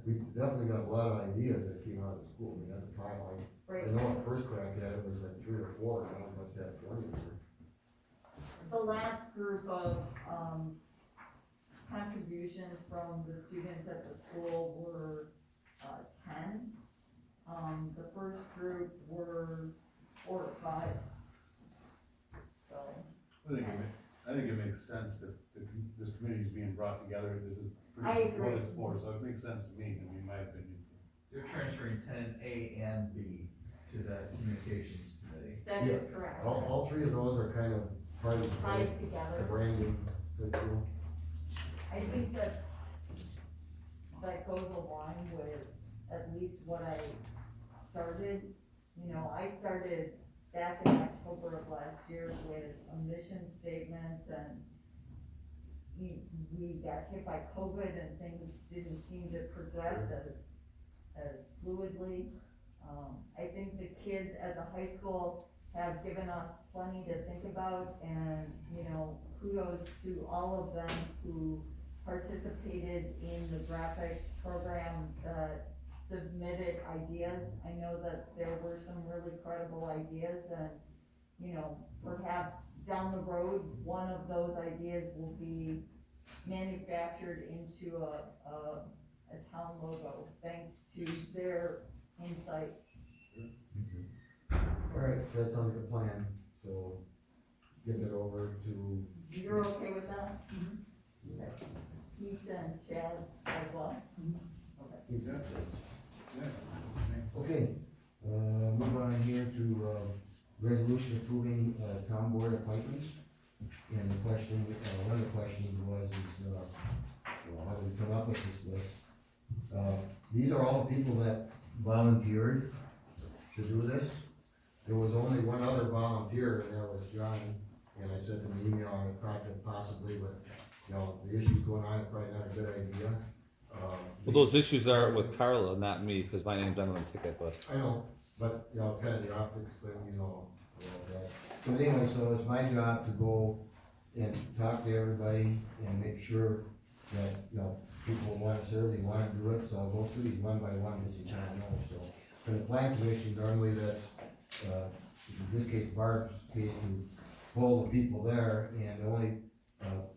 we definitely got a lot of ideas that came out of the school, I mean, that's a problem. Right. I know at first crack at it was like 3 or 4, now we must have 20 or. The last group of, contributions from the students at the school were, 10. The first group were 4 or 5. So, I think it makes sense that this committee is being brought together, this is I pretty much what agree. it's for, so it makes sense to me, in my opinion. You're transferring 10A and B to that communications committee. that is correct. All 3 of those are kind of part of Tied the together. branding, pretty cool. I think that goes along with at least what I started. You know, I started back in October of last year with a mission statement, and we got hit by COVID and things didn't seem to progress as fluidly. I think the kids at the high school have given us plenty to think about, and, you know, kudos to all of them who participated in the graphics program that submitted ideas. I know that there were some really credible ideas, and, you know, perhaps down the road, one of those ideas will be manufactured into a town logo, thanks to their insight. Alright, that sounds like a plan, so give it over to, You're okay with that? Okay. Pete and Chad as well? Okay. okay, move on here to, resolution approving, town board appointments. And the question, one of the questions was, how did we come up with this list? These are all the people that volunteered to do this. There was only one other volunteer, and that was Johnny, and I sent him an email, I thought that possibly, but, you know, the issues going on, it's probably not a good idea. Well, those issues are with Carla, not me, because my name's on the ticket, but. I know, but, you know, it's kind of the optics thing, you know, about that. So anyway, so it's my job to go and talk to everybody and make sure that, you know, people wanna serve, they wanna do it, so I'll go through these one by one, just so you kind of know, so. For the plan commission, normally that's, in this case, Barb's case, to pull the people there, and the only,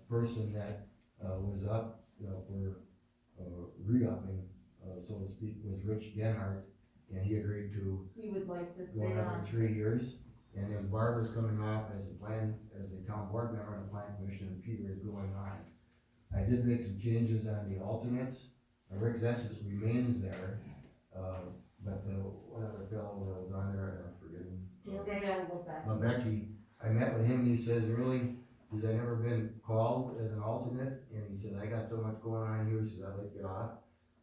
person that, was up, you know, for, re-upping, so to speak, was Rich Genhart, and he agreed to He would like to go stay another on. 3 years. And then Barbara's coming off as a town board member on the plan commission, and Peter is going on. I did make some changes on the alternates. Rick Zessis remains there, but the, one other fellow that was on there, I'm forgetting. Dale Lebeck. Becky, I met with him and he says, really, he said, I've never been called as an alternate, and he said, I got so much going on here, he said, I'd like to get off.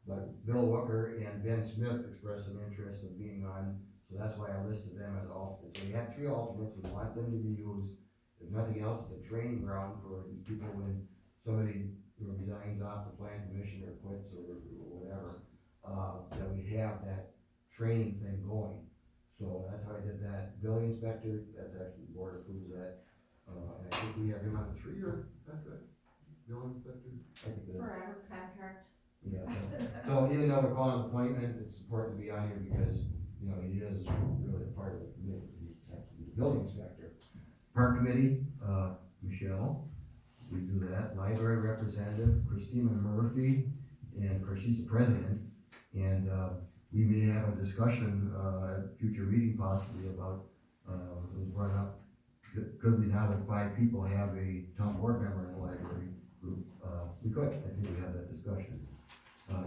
But Bill Wooker and Ben Smith expressed some interest in being on, so that's why I listed them as alternates. So we have 3 alternates, we want them to be used, if nothing else, it's a training ground for people when somebody, you know, resigns off the plan commission or quits or whatever, that we have that training thing going. So that's how I did that. Building inspector, that's actually the board approves that, and I think we have him on a 3-year contract, building inspector, I think that. Forever contract. Yeah, so even though we're calling an appointment, it's important to be on here because, you know, he is really a part of the committee, he's actually the building inspector. Park committee, Michelle, we do that. Library representative, Christina Murphy, and of course, she's the president. And, we may have a discussion, at a future meeting possibly about, it was brought up, could we now with 5 people have a town board member in the library group? We could, I think we had that discussion.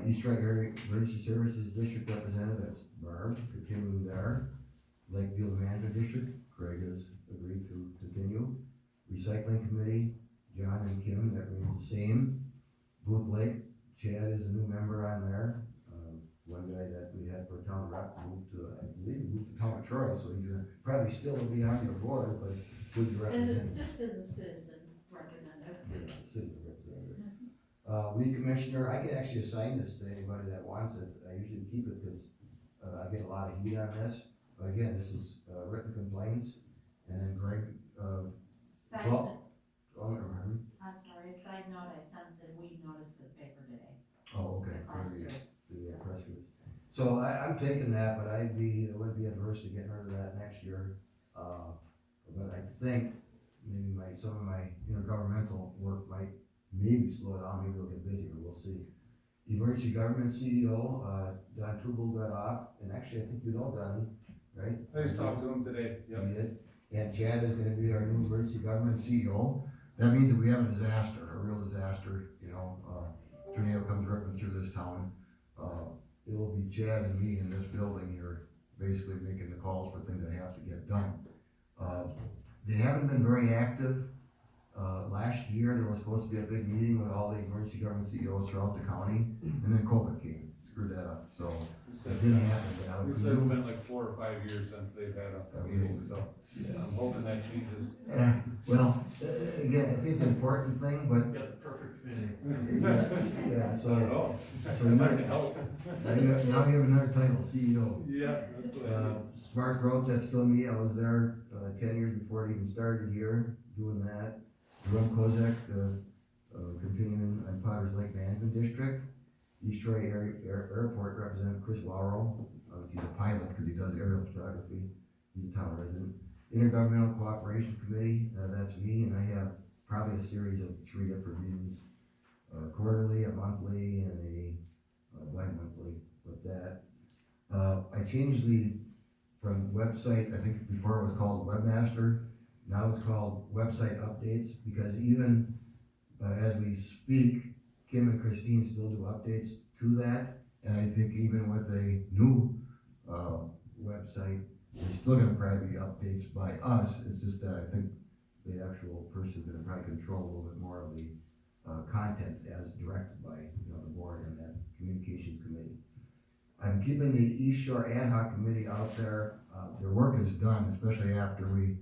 East Stryker Area Emergency Services District Representative, that's Barb, continuing there. Lakeview Management District, Craig has agreed to continue. Recycling Committee, John and Kim, that remains the same. Booth Lake, Chad is a new member on there. One guy that we had for town rep moved to, I believe, moved to town of Troy, so he's gonna probably still be on your board, but would you represent? Just as a citizen representative. Yeah, citizen representative. Weed commissioner, I can actually assign this to anybody that wants it. I usually keep it because, I get a lot of heat on this. But again, this is, written complaints, and then Greg, Side well, note, I'm sorry, side note, I sent the weed notice to the paper today. oh, okay. Across Very the good. So I'm taking that, but I would be adverse to getting rid of that next year. But I think maybe some of my intergovernmental work might maybe slow down, maybe we'll get busier, we'll see. Emergency Government CEO, Don Tubal got off, and actually I think you know Don, right? I just talked to him today, You yep. did. And Chad is gonna be our new emergency government CEO. That means that we have a disaster, a real disaster, tornado comes ripping through this town. It will be Chad and me in this building here, basically making the calls for things that have to get done. They haven't been very active. Last year, there was supposed to be a big meeting with all the emergency government CEOs throughout the county, and then COVID came, screwed that up, so it didn't happen, but I would It's presume. been like 4 or 5 years since they've had a Oh, meeting, really? so Yeah. I'm hoping that changes. Well, again, I think it's an important thing, but, You got the perfect committee. yeah, so, Oh, so I'd you like to might, help. now you have another title, CEO. Yeah, that's what I need. Smart Growth, that's still me, I was there, 10 years before it even started here, doing that. Jerome Kozak, continuing on Potters Lake Management District. East Troy Airport Representative Chris Warrow, he's a pilot because he does aerial photography, he's a town resident. Intergovernmental Cooperation Committee, that's me, and I have probably a series of 3 different meetings, quarterly, a monthly, and a bi-monthly with that. I changed from website, I think before it was called Webmaster, now it's called Website Updates, because even as we speak, Kim and Christine still do updates to that, and I think even with a new website, there's still gonna probably be updates by us. It's just that I think the actual person's gonna probably control a little bit more of the content as directed by the board and that communications committee. I'm keeping the East Shore Ad Hoc Committee out there. Their work is done, especially after we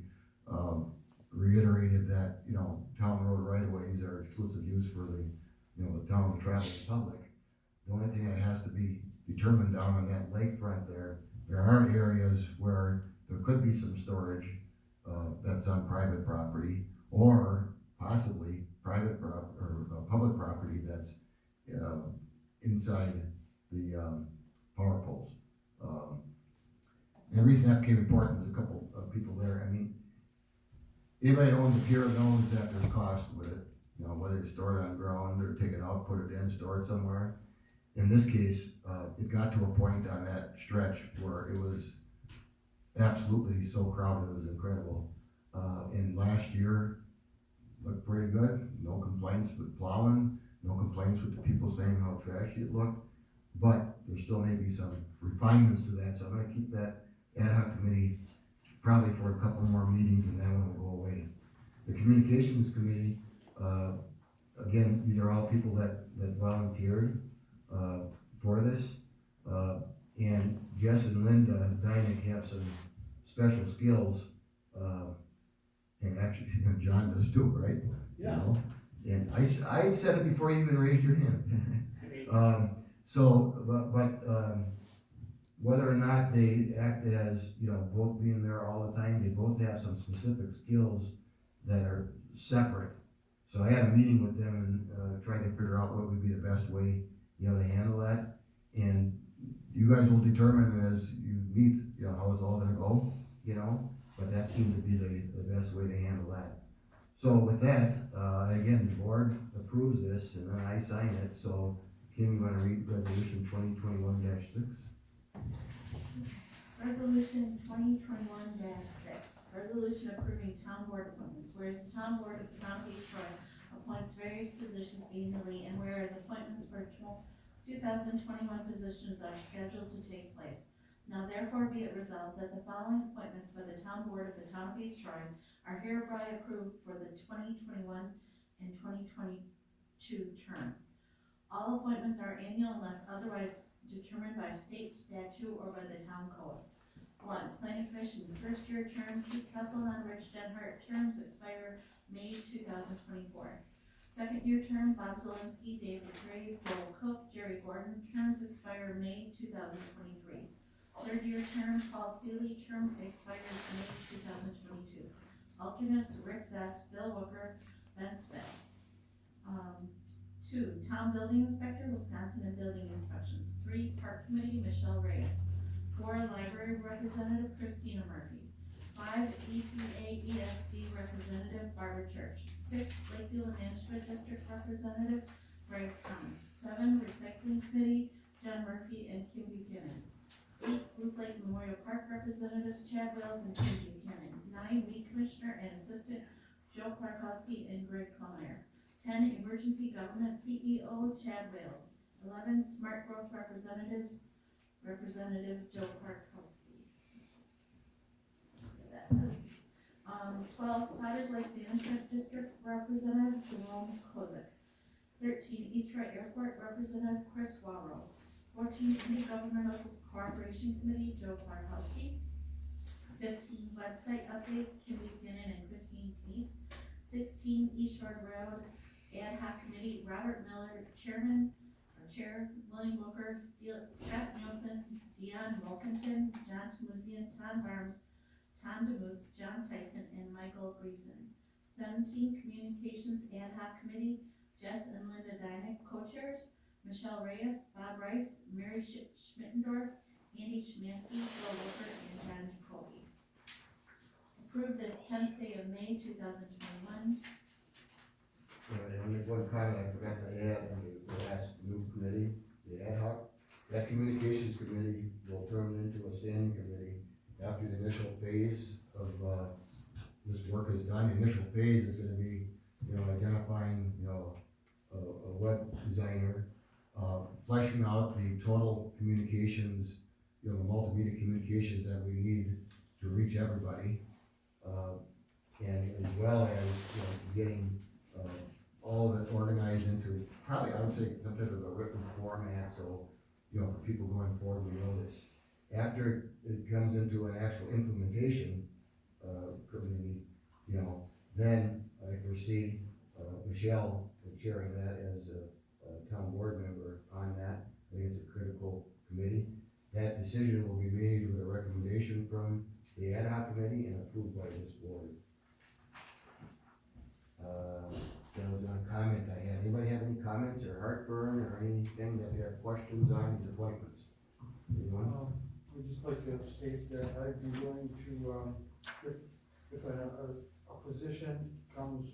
reiterated that town road right-of-ways are exclusive use for the town to travel in public. The only thing that has to be determined down on that lakefront there are areas where there could be some storage that's on private property, or possibly public property that's inside the power poles. And the reason that became important, there's a couple of people there. I mean, anybody that owns a pier knows that there's cost with it. Whether you store it on ground or take it out, put it in, store it somewhere. In this case, it got to a point on that stretch where it was absolutely so crowded, it was incredible. And last year looked pretty good, no complaints with plowing, no complaints with the people saying how trashy it looked, but there still may be some refinements to that, so I'm gonna keep that ad hoc committee probably for a couple more meetings, and then one will go away. The communications committee, again, these are all people that volunteered for this, and Jess and Linda Dynick have some special skills, and actually John does too, right? Yes. And I said it before you even raised your hand. Whether or not they act as, both being there all the time, they both have some specific skills that are separate. So I had a meeting with them and tried to figure out what would be the best way, to handle that. And you guys will determine as you meet, how it's all gonna go, but that seemed to be the best way to handle that. So with that, again, the board approves this and then I sign it, so Kim, you wanna read resolution 2021-6? Resolution 2021-6, resolution approving town board appointments, whereas the town board of the town of East Troy appoints various positions annually, and whereas appointments for 2021 positions are scheduled to take place. Now therefore be it resolved that the following appointments by the town board of the town of East Troy are hereby approved for the 2021 and 2022 term. All appointments are annual unless otherwise determined by state statute or by the town code. 1. Planning Commission, first-year term, Keith Kessel and Rich Denhart, terms expire May 2024. Second-year term, Bob Zelinski, David Grave, Joel Cook, Jerry Gordon, terms expire May 2023. Third-year term, Paul Seeley, term expires May 2022. Alternates, Rick Zess, Bill Wooker, Ben Smith. 2. 2, Town Building Inspector, Wisconsin and Building Inspections. 3, Park Committee, Michelle Reyes. 4, Library Representative, Christina Murphy. 5, ETA ESD Representative, Barbara Church. 6, Lakeville Management District Representative, Greg Thomas. 7, Recycling Committee, John Murphy and Kim Buchanan. 8, Ruth Lake Memorial Park Representatives, Chad Wells and Kim Buchanan. 9, Weed Commissioner and Assistant, Joe Clarkowski and Greg Plummeyer. 10, Emergency Government CEO, Chad Wales. 11, Smart Growth Representatives, Representative Joe Clarkowski. That is, 12, Potters Lake Management District Representative Jerome Kozik. 13, East Troy Airport Representative Chris Walrow. 14, Intergovernmental Cooperation Committee, Joe Clarkowski. 15, Website Updates, Kim Buchanan and Christine Keith. 16, East Shore Road Ad Hoc Committee, Robert Miller, Chair, William Booker, Scott Nielsen, Dion Wilkinson, John Tamusian, Tom Barnes, Tom DeMuth, John Tyson, and Michael Greason. 17, Communications Ad Hoc Committee, Jess and Linda Dynick, co-chairs, Michelle Reyes, Bob Rice, Mary Schmittendorf, Andy Schmansky, Bill Wilbert, and John Jacoby. Approved this 10th day of May 2021. And there's one comment I forgot to add on the last new committee, the ad hoc. That communications committee will turn into a standing committee after the initial phase of, this work is done. The initial phase is gonna be, identifying, a web designer, fleshing out the total communications, the multimedia communications that we need to reach everybody. And as well as, getting, all of it organized into, probably, I would say, some type of a written format, so, for people going forward, we know this. After it comes into an actual implementation, committee, then I foresee, Michelle chairing that as a town board member on that. I think it's a critical committee. That decision will be made with a recommendation from the ad hoc committee and approved by this board. That was one comment I had. Anybody have any comments or heartburn or anything that you have questions on these appointments? Anyone? I'd just like to state that I'd be willing to, if a position comes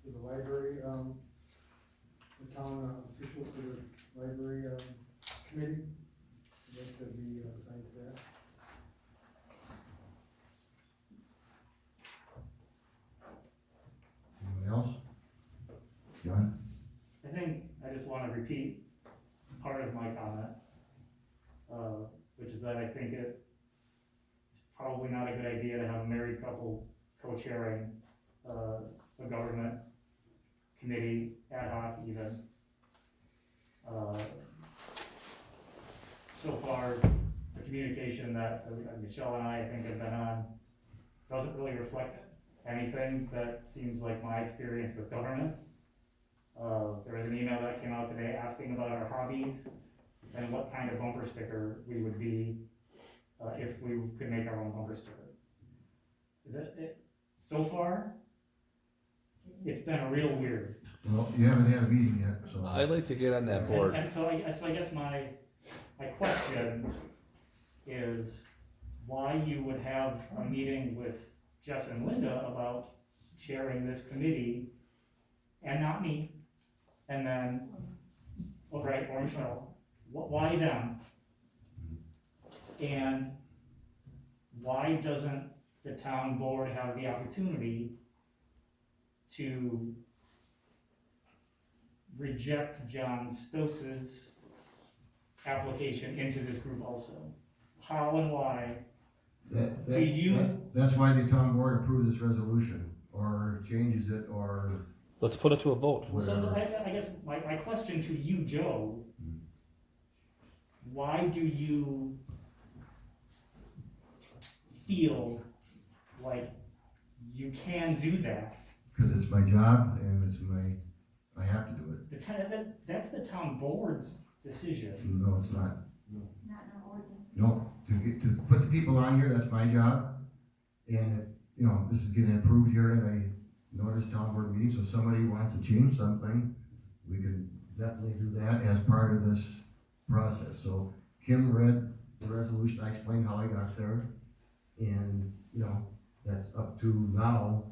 for the library, the town official for the library, committee, I'd like to be assigned to that. Anyone else? John? I just wanna repeat part of my comment, which is that I think it's probably not a good idea to have a married couple co-chairing, a government committee, ad hoc even. So far, the communication that Michelle and I think have been on doesn't really reflect anything that seems like my experience with government. There was an email that came out today asking about our hobbies and what kind of bumper sticker we would be if we could make our own bumper sticker. So far, it's been real weird. Well, you haven't had a meeting yet, so. I'd like to get on that board. And so I guess my question is why you would have a meeting with Jess and Linda about chairing this committee and not me, and then, right, or Michelle, why them? And why doesn't the town board have the opportunity to reject John Stoss's application into this group also? How and why? Do you- That's why the town board approves this resolution, or changes it, or Let's put it to a vote. So whatever. I guess my question to you, Joe, why do you feel like you can do that? Cause it's my job and I have to do it. That's the town board's decision. No, it's not. Not in our ordinance. No, to put the people on here, that's my job. And if, this is getting approved here at a notice town board meeting, so somebody wants to change something, we can definitely do that as part of this process. So Kim read the resolution, I explained how I got there. And, you know, that's up to now,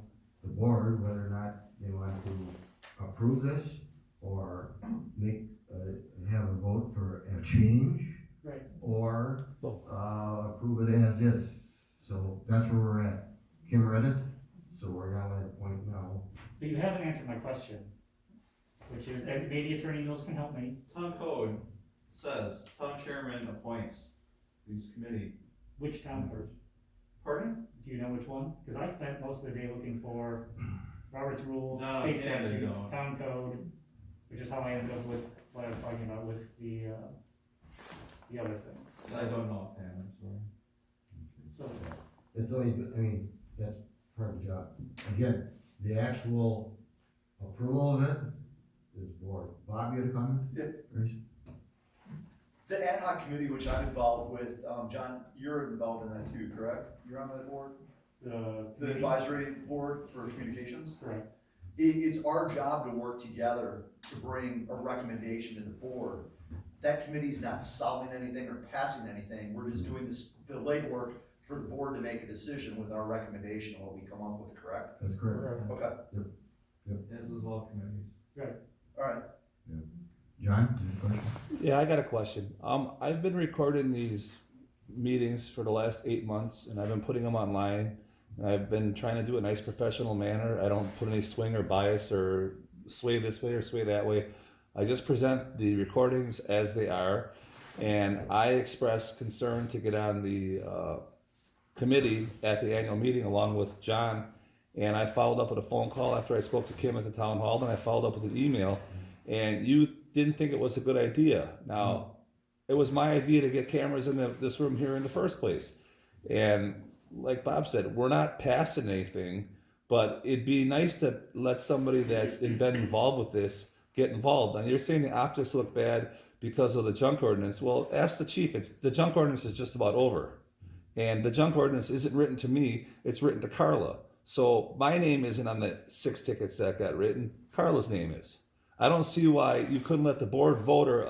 the board, whether or not they want to approve this or make, have a vote for a change. Right. Or, approve it as is. So that's where we're at. Kim read it, so we're now at a point now. But you haven't answered my question, which is, and maybe Attorney Mills can help me, Town code says town chairman appoints these committee. which town first? Pardon? Do you know which one? Cause I spent most of the day looking for Robert's rules, No, state yeah, they statutes, don't. town code, which is how I ended up with what I was talking about with the other thing. I don't know offhand, I'm sorry. So, It's always, I mean, that's part of the job. Again, the actual approval of it is board. Bob, you had a comment? Yeah. Or is- The ad hoc committee, which I'm involved with, John, you're involved in that too, correct? You're on that board? The advisory board for communications? correct. It's our job to work together to bring a recommendation to the board. That committee's not solving anything or passing anything, we're just doing the legwork for the board to make a decision with our recommendation and what we come up with, correct? That's correct. Okay, As is all committees. all right. John, any question? Yeah, I got a question. I've been recording these meetings for the last 8 months, and I've been putting them online. And I've been trying to do it in a nice professional manner. I don't put any swing or bias or sway this way or sway that way. I just present the recordings as they are, and I expressed concern to get on the committee at the annual meeting along with John. And I followed up with a phone call after I spoke to Kim at the town hall, then I followed up with an email. And you didn't think it was a good idea. Now, it was my idea to get cameras in this room here in the first place. And like Bob said, we're not passing anything, but it'd be nice to let somebody that's been involved with this get involved. And you're saying the optics look bad because of the junk ordinance. Well, ask the chief. The junk ordinance is just about over. And the junk ordinance isn't written to me, it's written to Carla. So my name isn't on the 6 tickets that got written, Carla's name is. I don't see why you couldn't let the board vote or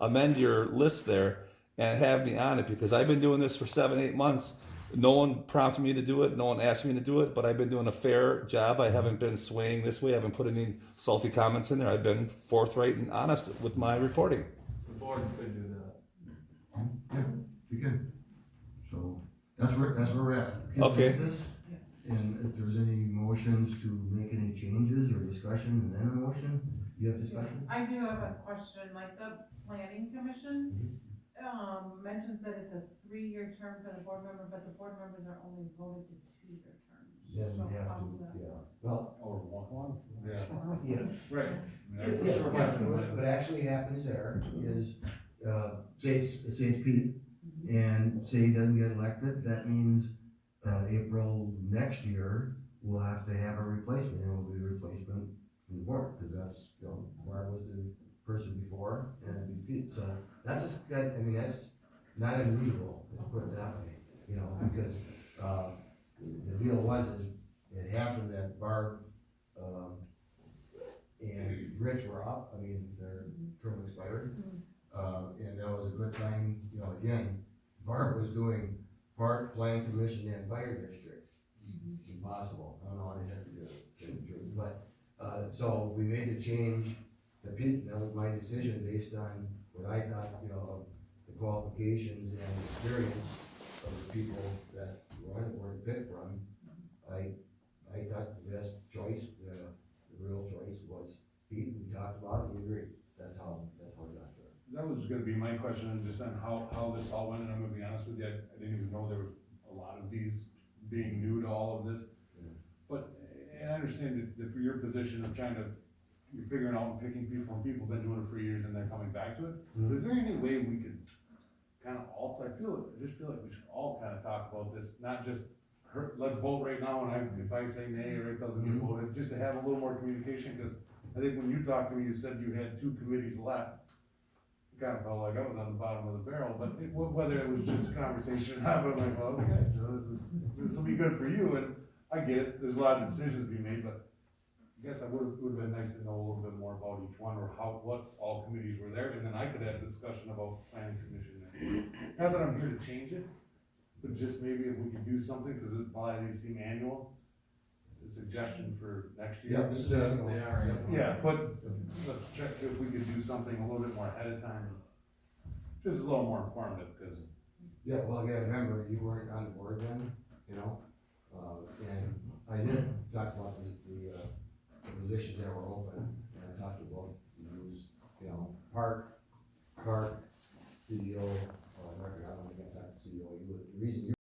amend your list there and have me on it, because I've been doing this for 7-8 months. No one prompted me to do it, no one asked me to do it, but I've been doing a fair job. I haven't been swaying this way, I haven't put any salty comments in there. I've been forthright and honest with my reporting. The board could do that. Yeah, you can. So, that's where we're at. Kim, Okay. this, and if there's any motions to make any changes or discussion and then a motion, you have discussion? I do have a question, like the planning commission, mentions that it's a 3-year term for the board member, but the board members are only voted to 2-year terms. Then So we have how's to, that? yeah, well, Or one. Yeah, yeah. right. I mean, that's Yeah, a short yeah, question, what actually happens there is, say it's Pete, and say he doesn't get elected, that means, April next year, we'll have to have a replacement, and it will be a replacement from the board, because that's, you know, Barb was the person before, and it'd be Pete, so that's just, I mean, that's not unusual, let's put it that way, you know, because, the deal was, is it happened that Barb, and Rich were up, I mean, their term expired. And that was a good time, you know, again, Barb was doing park, plan commission and fire district. Impossible, I don't know how they had to do it, but, so we made the change to Pete, that was my decision based on what I thought, you know, the qualifications and experience of the people that were on the board to pick from. I thought the best choice, the real choice was Pete, we talked about it, he agreed, that's how we got there. That was gonna be my question, and just on how this all went, and I'm gonna be honest with you, I didn't even know there was a lot of these being new to all of this. Yeah. But, and I understand that for your position of trying to, you're figuring out and picking people, and people have been doing it for years and they're coming back to it. Mhm. Is there any way we could kind of I just feel like we should all kind of talk about this, not just let's vote right now, and if I say nay or it doesn't get Mhm. voted, just to have a little more communication, because I think when you talked to me, you said you had 2 committees left. It kind of felt like I was on the bottom of the barrel, but whether it was just a conversation, I'm like, well, okay, so this will be good for you, and I get it, there's a lot of decisions to be made, but guess it would've been nice to know a little bit more about each one, or how, what all committees were there, and then I could have discussion about planning commission. Not that I'm here to change it, but just maybe if we could do something, cause a lot of these seem annual. A suggestion for next year. Yeah, this is annual. They are. Yeah, let's check if we could do something a little bit more ahead of time, just a little more informative, cause. Yeah, well, again, remember, you weren't on the board then, you know, and I did talk about the positions that were open.